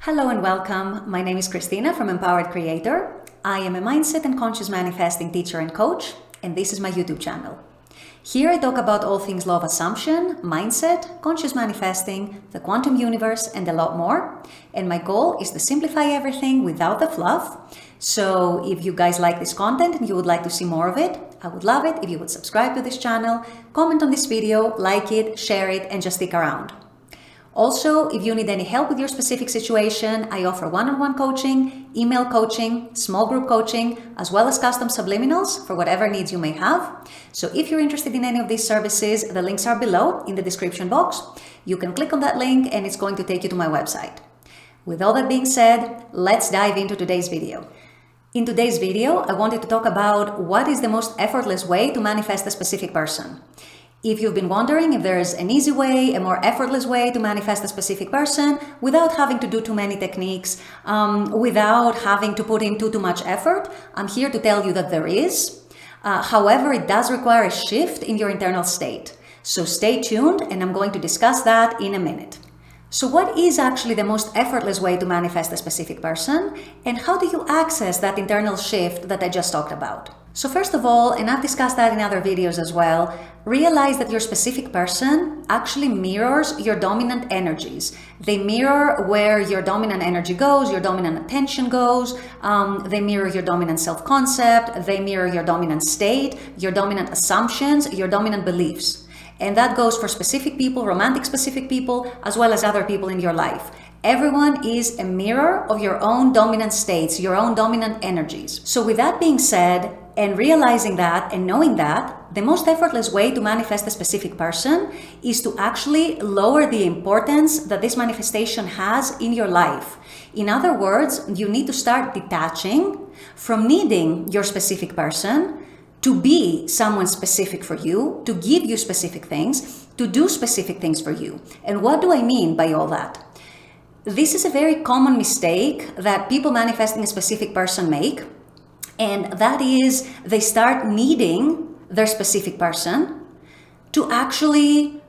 Hello and welcome. My name is Christina from Empowered Creator. I am a mindset and conscious manifesting teacher and coach, and this is my YouTube channel. Here I talk about all things law of assumption, mindset, conscious manifesting, the quantum universe, and a lot more. And my goal is to simplify everything without the fluff. So if you guys like this content and you would like to see more of it, I would love it if you would subscribe to this channel, comment on this video, like it, share it, and just stick around. Also, if you need any help with your specific situation, I offer one-on-one coaching, email coaching, small group coaching, as well as custom subliminals for whatever needs you may have. So if you're interested in any of these services, the links are below in the description box. You can click on that link and it's going to take you to my website. With all that being said, let's dive into today's video. In today's video, I wanted to talk about what is the most effortless way to manifest a specific person. If you've been wondering if there's an easy way, a more effortless way to manifest a specific person without having to do too many techniques, without having to put in too much effort, I'm here to tell you that there is. However, it does require a shift in your internal state. So stay tuned and I'm going to discuss that in a minute. So what is actually the most effortless way to manifest a specific person, and how do you access that internal shift that I just talked about? So first of all, and I've discussed that in other videos as well, realize that your specific person actually mirrors your dominant energies. They mirror where your dominant energy goes, your dominant attention goes, they mirror your dominant self-concept, they mirror your dominant state, your dominant assumptions, your dominant beliefs. And that goes for specific people, romantic specific people, as well as other people in your life. Everyone is a mirror of your own dominant states, your own dominant energies. So with that being said, and realizing that and knowing that, the most effortless way to manifest a specific person is to actually lower the importance that this manifestation has in your life. In other words, you need to start detaching from needing your specific person to be someone specific for you, to give you specific things, to do specific things for you. And what do I mean by all that? This is a very common mistake that people manifesting a specific person make, and that is they start needing their specific person to actually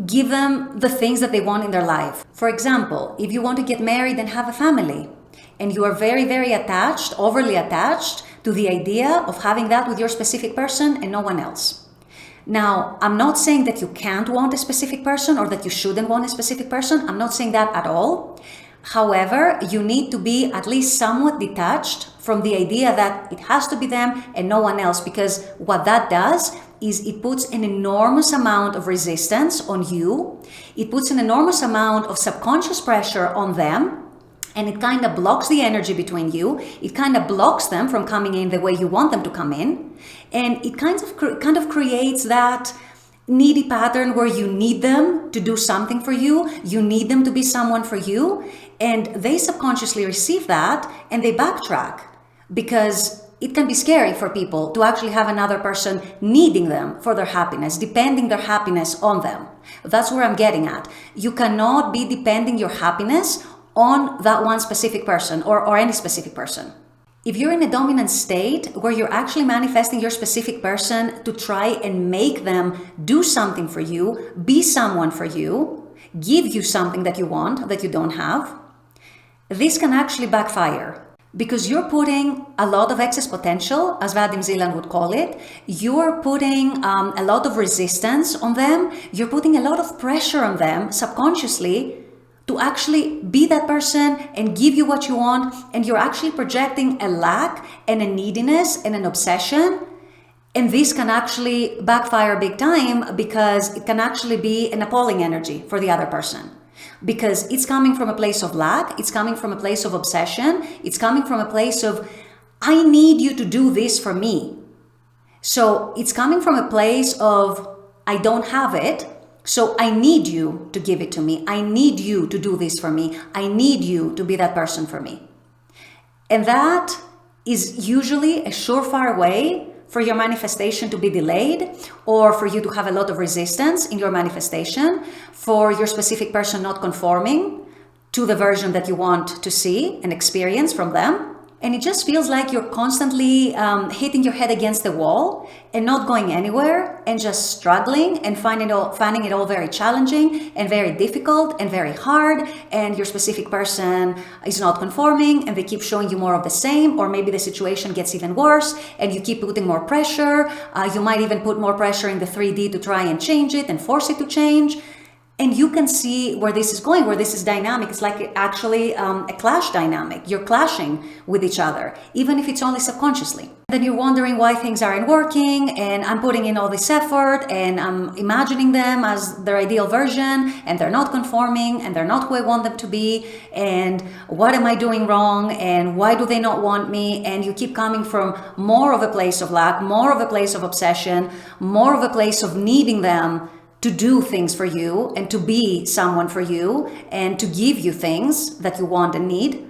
give them the things that they want in their life. For example, if you want to get married and have a family, and you are very attached, overly attached to the idea of having that with your specific person and no one else. Now, I'm not saying that you can't want a specific person or that you shouldn't want a specific person. I'm not saying that at all. However, you need to be at least somewhat detached from the idea that it has to be them and no one else, because what that does is it puts an enormous amount of resistance on you. It puts an enormous amount of subconscious pressure on them. And it kind of blocks the energy between you. It kind of blocks them from coming in the way you want them to come in. And it kind of creates that needy pattern where you need them to do something for you. You need them to be someone for you. And they subconsciously receive that and they backtrack, because it can be scary for people to actually have another person needing them for their happiness, depending their happiness on them. That's where I'm getting at. You cannot be depending your happiness on that one specific person or any specific person. If you're in a dominant state where you're actually manifesting your specific person to try and make them do something for you, be someone for you, give you something that you want, that you don't have, this can actually backfire, because you're putting a lot of excess potential, as Vadim Zeland would call it. You're putting a lot of resistance on them. You're putting a lot of pressure on them subconsciously to actually be that person and give you what you want, and you're actually projecting a lack and a neediness and an obsession, and this can actually backfire big time, because it can actually be an appalling energy for the other person, because it's coming from a place of lack, it's coming from a place of obsession, it's coming from a place of, I need you to do this for me. So it's coming from a place of, I don't have it, so I need you to give it to me. I need you to do this for me. I need you to be that person for me. And that is usually a surefire way for your manifestation to be delayed, or for you to have a lot of resistance in your manifestation, for your specific person not conforming to the version that you want to see and experience from them. and it just feels like you're constantly hitting your head against the wall and not going anywhere and just struggling and finding it all very challenging and very difficult and very hard, and your specific person is not conforming and they keep showing you more of the same, or maybe the situation gets even worse and you keep putting more pressure. You might even put more pressure in the 3D to try and change it and force it to change. And you can see where this is going, where this is dynamic. It's like actually a clash dynamic. You're clashing with each other, even if it's only subconsciously. Then you're wondering why things aren't working, and I'm putting in all this effort and I'm imagining them as their ideal version, and they're not conforming and they're not who I want them to be. And what am I doing wrong? And why do they not want me? And you keep coming from more of a place of lack, more of a place of obsession, more of a place of needing them to do things for you and to be someone for you and to give you things that you want and need.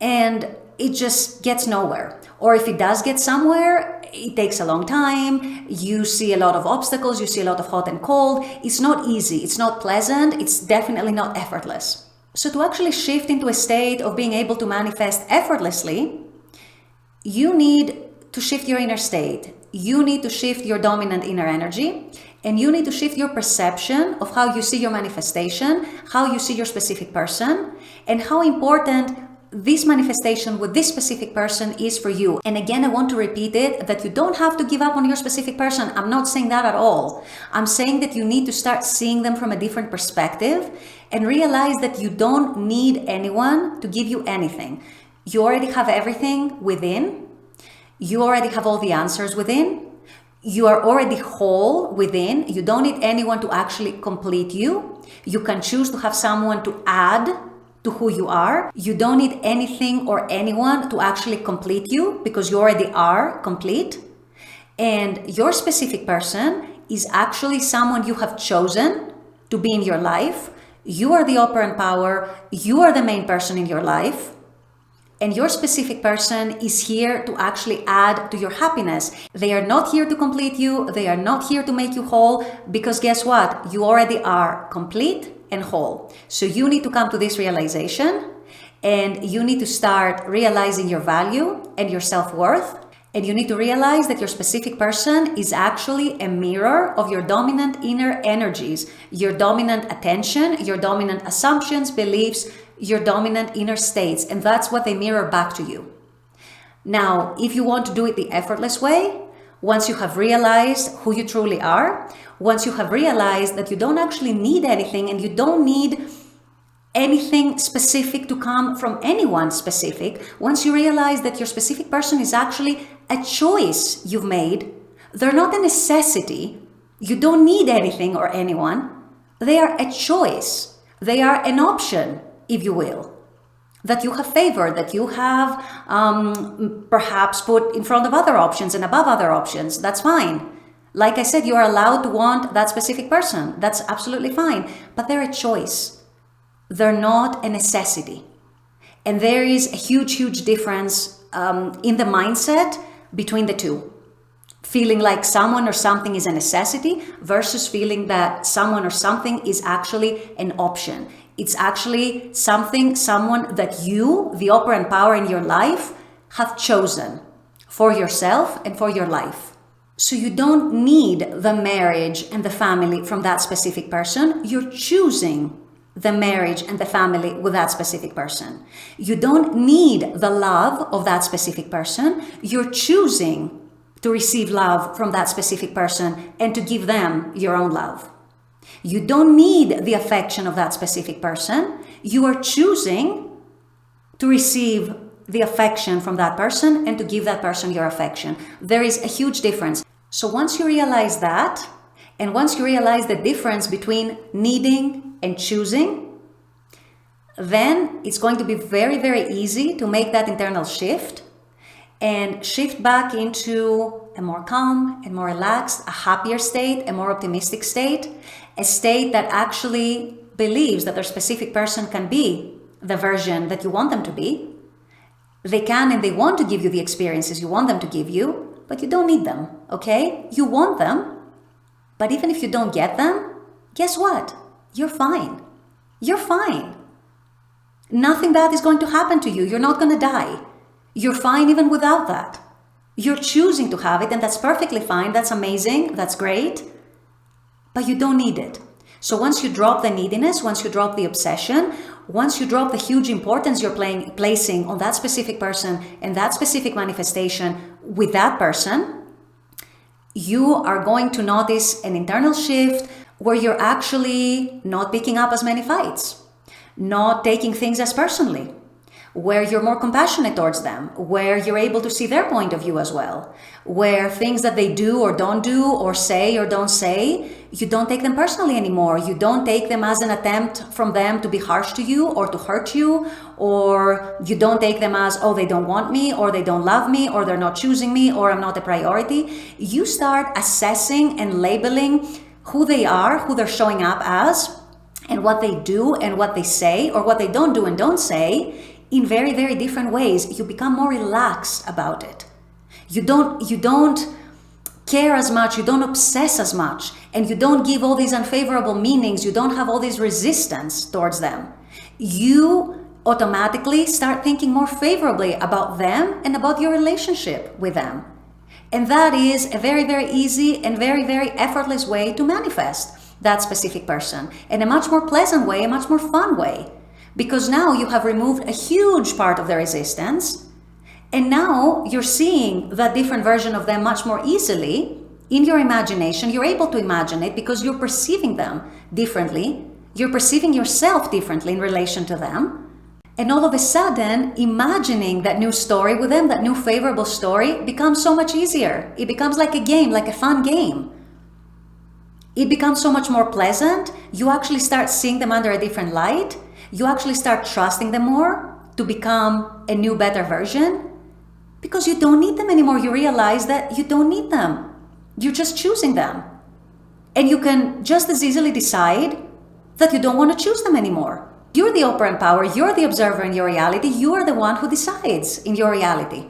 And it just gets nowhere. Or if it does get somewhere, it takes a long time. You see a lot of obstacles. You see a lot of hot and cold. It's not easy. It's not pleasant. It's definitely not effortless. So to actually shift into a state of being able to manifest effortlessly, you need to shift your inner state. You need to shift your dominant inner energy. And you need to shift your perception of how you see your manifestation, how you see your specific person, and how important this manifestation with this specific person is for you. And again, I want to repeat it, that you don't have to give up on your specific person. I'm not saying that at all. I'm saying that you need to start seeing them from a different perspective and realize that you don't need anyone to give you anything. You already have everything within. You already have all the answers within. You are already whole within. You don't need anyone to actually complete you. You can choose to have someone to add to who you are. You don't need anything or anyone to actually complete you because you already are complete. And your specific person is actually someone you have chosen to be in your life. You are the operant power. You are the main person in your life. And your specific person is here to actually add to your happiness. They are not here to complete you. They are not here to make you whole, because guess what? You already are complete and whole. So you need to come to this realization, and you need to start realizing your value and your self-worth. And you need to realize that your specific person is actually a mirror of your dominant inner energies, your dominant attention, your dominant assumptions, beliefs, your dominant inner states, and that's what they mirror back to you. Now, if you want to do it the effortless way, once you have realized who you truly are, once you have realized that you don't actually need anything and you don't need anything specific to come from anyone specific, once you realize that your specific person is actually a choice you've made, they're not a necessity, you don't need anything or anyone, they are a choice, they are an option, if you will, that you have favored, that you have perhaps put in front of other options and above other options. That's fine. Like I said, you are allowed to want that specific person. That's absolutely fine. But they're a choice. They're not a necessity. And there is a huge, huge difference in the mindset between the two. Feeling like someone or something is a necessity versus feeling that someone or something is actually an option. It's actually someone that you, the operant power in your life, have chosen for yourself and for your life. So you don't need the marriage and the family from that specific person. You're choosing the marriage and the family with that specific person. You don't need the love of that specific person. You're choosing to receive love from that specific person and to give them your own love. You don't need the affection of that specific person. You are choosing to receive the affection from that person and to give that person your affection. There is a huge difference. So once you realize that, and once you realize the difference between needing and choosing, then it's going to be very, very easy to make that internal shift and shift back into a more calm and more relaxed, a happier state, a more optimistic state, a state that actually believes that their specific person can be the version that you want them to be. They can and they want to give you the experiences you want them to give you, but you don't need them, okay? You want them, but even if you don't get them, guess what? You're fine. You're fine. Nothing bad is going to happen to you. You're not going to die. You're fine even without that. You're choosing to have it, and that's perfectly fine. That's amazing. That's great. But you don't need it. So once you drop the neediness, once you drop the obsession, once you drop the huge importance you're placing on that specific person and that specific manifestation with that person, you are going to notice an internal shift where you're actually not picking up as many fights, not taking things as personally, where you're more compassionate towards them, where you're able to see their point of view as well, where things that they do or don't do or say or don't say, you don't take them personally anymore. You don't take them as an attempt from them to be harsh to you or to hurt you, or you don't take them as, oh, they don't want me, or they don't love me, or they're not choosing me, or I'm not a priority. You start assessing and labeling who they are, who they're showing up as, and what they do and what they say, or what they don't do and don't say, in very, very different ways. You become more relaxed about it. You don't care as much, you don't obsess as much, and you don't give all these unfavorable meanings, you don't have all this resistance towards them. You automatically start thinking more favorably about them and about your relationship with them. And that is a very, very easy and very, very effortless way to manifest that specific person, in a much more pleasant way, a much more fun way. Because now you have removed a huge part of the resistance, and now you're seeing that different version of them much more easily in your imagination. You're able to imagine it because you're perceiving them differently. You're perceiving yourself differently in relation to them. And all of a sudden, imagining that new story with them, that new favorable story, becomes so much easier. It becomes like a game, like a fun game. It becomes so much more pleasant. You actually start seeing them under a different light. You actually start trusting them more to become a new, better version, because you don't need them anymore. You realize that you don't need them. You're just choosing them. And you can just as easily decide that you don't want to choose them anymore. You're the operant power. You're the observer in your reality. You are the one who decides in your reality.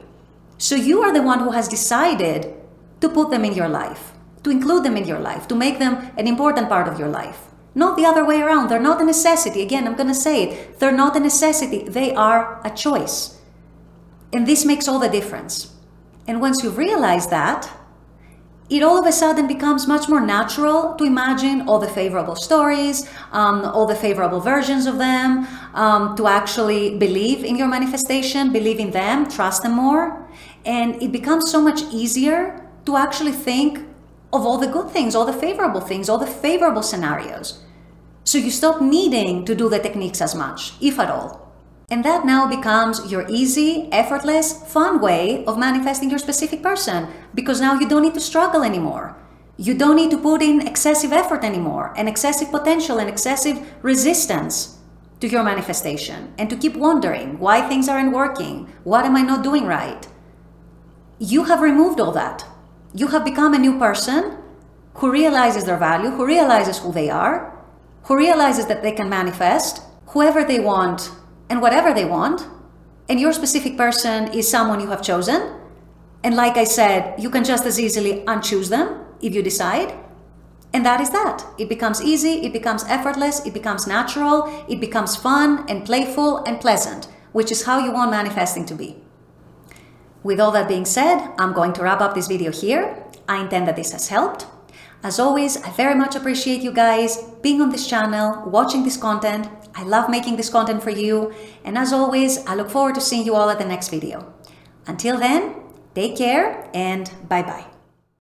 So you are the one who has decided to put them in your life, to include them in your life, to make them an important part of your life. Not the other way around. They're not a necessity. Again, I'm going to say it. They're not a necessity. They are a choice. And this makes all the difference. And once you realize that, it all of a sudden becomes much more natural to imagine all the favorable stories, all the favorable versions of them, to actually believe in your manifestation, believe in them, trust them more. And it becomes so much easier to actually think of all the good things, all the favorable scenarios. So you stop needing to do the techniques as much, if at all. And that now becomes your easy, effortless, fun way of manifesting your specific person, because now you don't need to struggle anymore. You don't need to put in excessive effort anymore, and excessive potential and excessive resistance to your manifestation, and to keep wondering why things aren't working, what am I not doing right? You have removed all that. You have become a new person who realizes their value, who realizes who they are, who realizes that they can manifest whoever they want and whatever they want. And your specific person is someone you have chosen. And like I said, you can just as easily unchoose them if you decide. And that is that. It becomes easy, it becomes effortless, it becomes natural, it becomes fun and playful and pleasant, which is how you want manifesting to be. With all that being said, I'm going to wrap up this video here. I intend that this has helped. As always, I very much appreciate you guys being on this channel, watching this content. I love making this content for you. And as always, I look forward to seeing you all at the next video. Until then, take care and bye-bye.